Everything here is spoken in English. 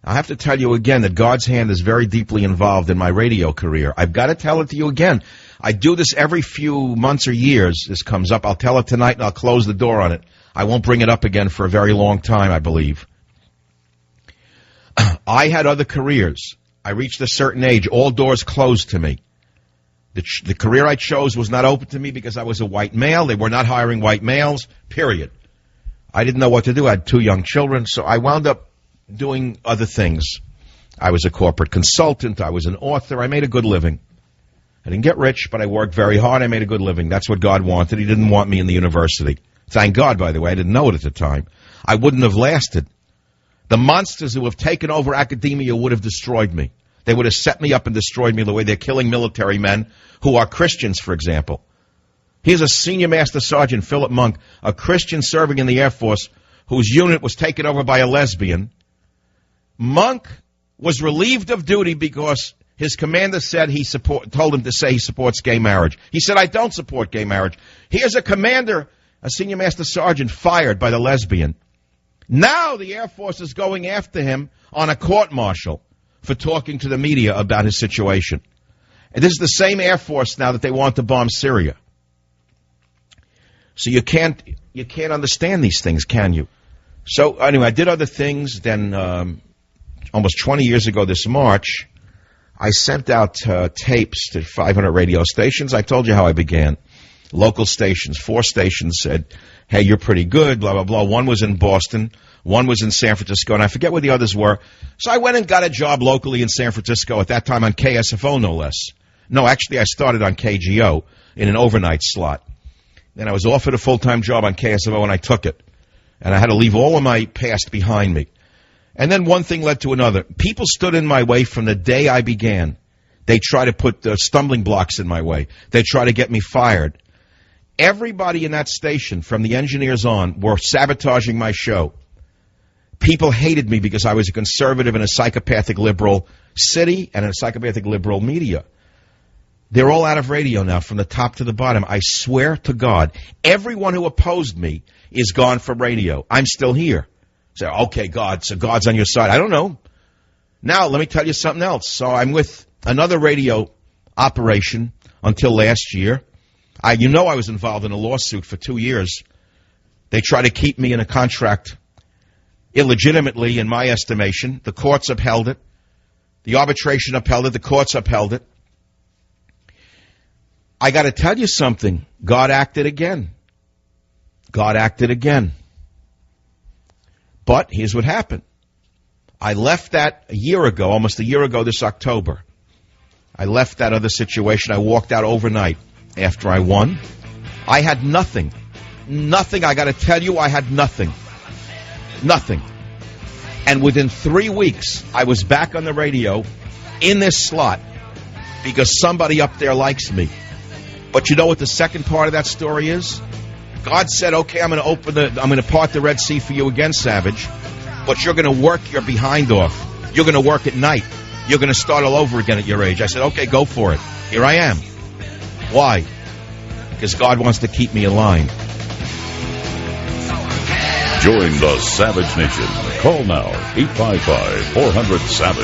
I have to tell you again that God's hand is very deeply involved in my radio career. I've got to tell it to you again. I do this every few months or years. This comes up. I'll tell it tonight, and I'll close the door on it. I won't bring it up again for a very long time, I believe. I had other careers. I reached a certain age. All doors closed to me. The career I chose was not open to me because I was a white male. They were not hiring white males, period. I didn't know what to do. I had 2 young children, so I wound up doing other things. I was a corporate consultant. I was an author. I made a good living. I didn't get rich, but I worked very hard. I made a good living. That's what God wanted. He didn't want me in the university. Thank God, by the way. I didn't know it at the time. I wouldn't have lasted. The monsters who have taken over academia would have destroyed me. They would have set me up and destroyed me the way they're killing military men who are Christians, for example. Here's a Senior Master Sergeant, Philip Monk, a Christian serving in the Air Force, whose unit was taken over by a lesbian. Monk was relieved of duty because his commander said told him to say he supports gay marriage. He said, I don't support gay marriage. Here's a commander, a Senior Master Sergeant, fired by the lesbian. Now the Air Force is going after him on a court-martial for talking to the media about his situation. And this is the same Air Force now that they want to bomb Syria. So you can't understand these things, can you? So anyway, I did other things. Then almost 20 years ago this March, I sent out tapes to 500 radio stations. I told you how I began. Local stations, 4 stations said, hey, you're pretty good, blah, blah, blah. One was in Boston. One was in San Francisco, and I forget where the others were. So I went and got a job locally in San Francisco, at that time on KSFO, no less. No, actually, I started on KGO in an overnight slot. Then I was offered a full-time job on KSFO, and I took it. And I had to leave all of my past behind me. And then one thing led to another. People stood in my way from the day I began. They tried to put stumbling blocks in my way. They tried to get me fired. Everybody in that station, from the engineers on, were sabotaging my show. People hated me because I was a conservative in a psychopathic liberal city and in a psychopathic liberal media. They're all out of radio now, from the top to the bottom. I swear to God, everyone who opposed me is gone from radio. I'm still here. So, okay, so God's on your side. I don't know. Now, let me tell you something else. So I'm with another radio operation until last year. I was involved in a lawsuit for 2 years. They try to keep me in a contract illegitimately, in my estimation. The courts upheld it. The arbitration upheld it. The courts upheld it. I got to tell you something. God acted again. God acted again. But here's what happened. I left that a year ago, almost a year ago this October. I left that other situation. I walked out overnight after I won. I had nothing. Nothing. I got to tell you, I had nothing. Nothing. And within 3 weeks, I was back on the radio in this slot because somebody up there likes me. But you know what the second part of that story is? God said, okay, I'm going to part the Red Sea for you again, Savage, but you're going to work your behind off. You're going to work at night. You're going to start all over again at your age. I said, okay, go for it. Here I am. Why? Because God wants to keep me aligned. Join the Savage Nation. Call now, 855-400-SAVAGE.